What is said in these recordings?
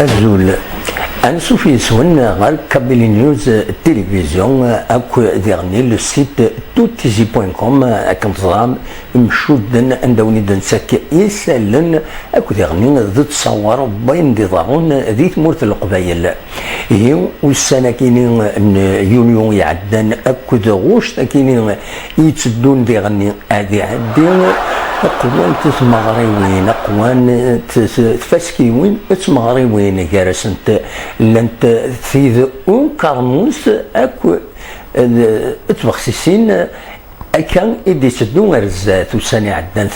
أزول أنسوف يسون غير كابيلي نيوز التلفزيون أكو ديرني لو سيت توتيزي.com أكن تظام مشودن أندوني دنسك يسالن أكو ديرني ذو تصور بين دي ضاغون ذي ثمورة القبايل هي والسنة كينين يونيو يعدن أكو دغوش كينين يتسدون ديرني أدي عدين أقوان تسمغريوين أقوان تفسكيوين تسمغريوين كارسنت لانت ثيذ أون كارموس أكو تبخسسين أكان إدي سدون رزات وساني عدان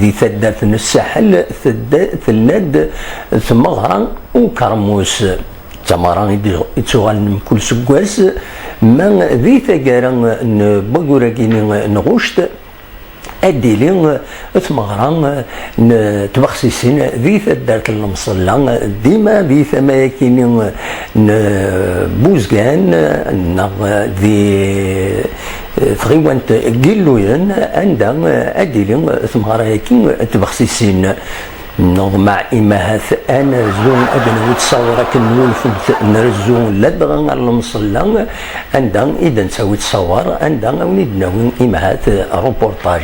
ذي ثدات الساحل ثلاد ثمغران أون كارموس تماران يتشغل من كل سكواس ما ذي ثقاران بقوراكيني نغوشت أديلين ثمغران تبخسيسين ذي ثدارت المصلى ديما ذي ثماكين بوزغان ذي ثغيوانت جيلوين عندها أديلين ثمغراكين تبخسيسين مع إماهات أنا رزون أدنى وتصور كنولف نرزون لدغن على المصلى عندها إذا نسوي تصور عندها ونيدنا إماهات روبورتاج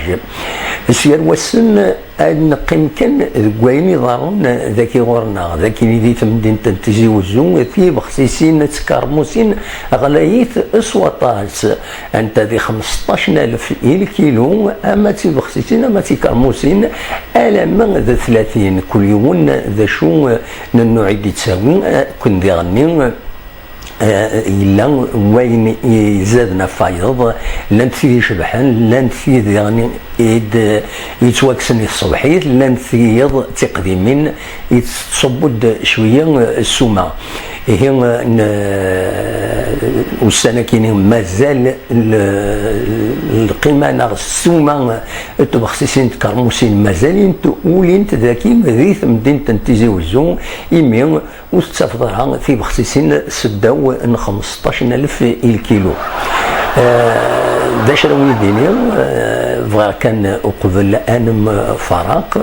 سير وسن نقيم كان كويني ضارون ذاكي غورنا ذاكي اللي تمدين تنتجي وزون في بخسيسين تكرموسين غلايث اسوطاس انت ذي 15000 كيلو اما تي بخسيسين اما تي كرموسين الا من ذا 30 كل يوم ذا شو النوع اللي تساوي كن ذي غني إلا وين يزادنا فايض لان في شبحان لان في يعني يتواكسن الصبحيت لان في تقديمين يتصبد شويه السومه هي والسنه كاين مازال القيمه ناغ السومه تبخسيسين تكرموسين مازالين تقولين تذاكي ذي مدينه تنتيزي وزون يمين وتستفضلها في بخسيسين سداو 15000 الكيلو داش راهو يديني فغير كان قبل انم فراق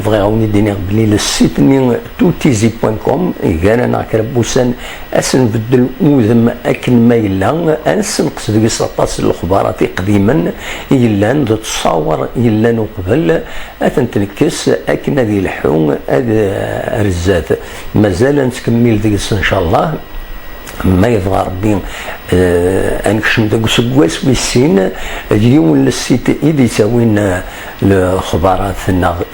فغير راهو يديني بلي السيت ني توتيزي.com كان انا كربوسان اسنبدل اوذم اكل ما يلا انسنقص ديك السطاس الاخبارات قديما يلا نتصور يلا قبل اتنتنكس اكن هذه الحوم رزات مازال نكمل ديك ان شاء الله ما يبغى ربي انكشم داك سكواس بالسين اليوم للسيت إيدي يساوينا الخبارات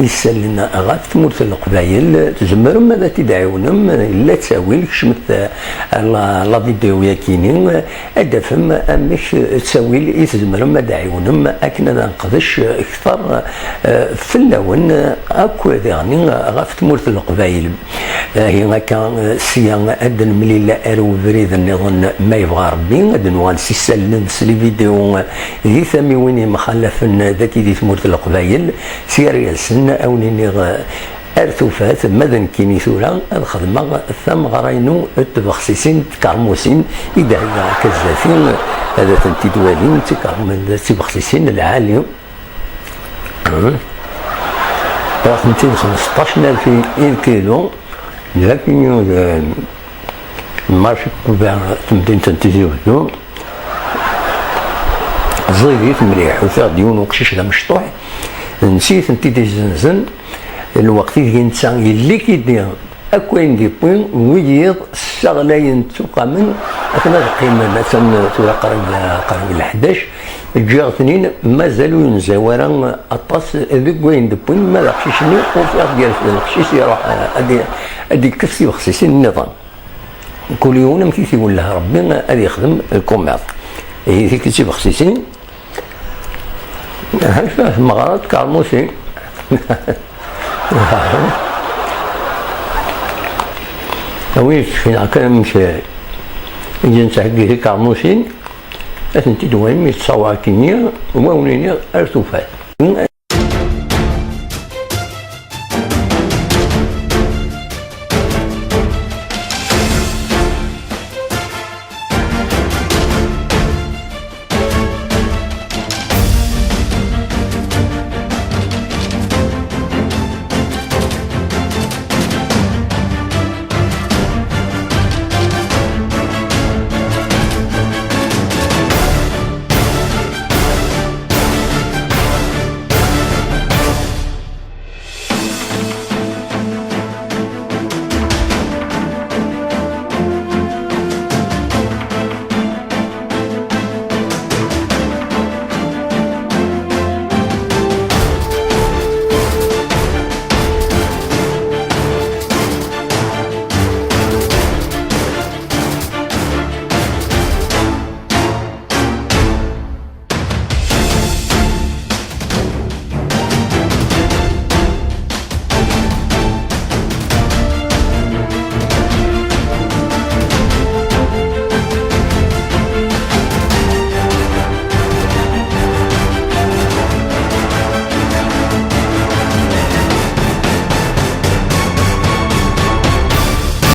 يسالنا غات تمورت القبايل تزمر ماذا تدعونم لا تساوي كشمت لا فيديو كاينين ادفم امش تساوي يتزمر ما دعونم اكنا نقدش اكثر في اللون اكو يعني غات تمورت القبايل هي كان سيان ادن ملي ارو بريد النظام ما يبغى ربي غادي نوال سيسالن سلي فيديو ذي ثمي وين مخالفن ذاك ذي تمورت القبايل سير يالسن اونيني ارثوفات ماذا كيني ثورا الخدمه ثم غراينو التبخسيسين تكرموسين اذا كزافين هذا تنتدوالين تبخسيسين العالي 215,000 كيلو لكن ماشي كوبان تمدين تنتزي وحدو زيديت مليح وثاق ديون وقشيش دا مشطوح نسيت انتي دي زنزن الوقت اللي نتسان اللي كيدير اكوين دي بوين ويض الشغلاين توقع من اثناء القيمة مثلا تورا قريب ال11 الجيغ اثنين مازالو ينزاورا اطاس ذيك وين دي بوين ما لقشيشني وفي ديال القشيش يروح ادي كفسي وخصيصي النظام كل يوم كيف يقول لها ربي غادي يخدم الكوميرس هي ذيك تجيب خصيصين هكذا مغارات كارموسي ويش فين كان مشى يجي نسحق كارموسين أنت دوين يتصور كينيا وونيني أرتوفات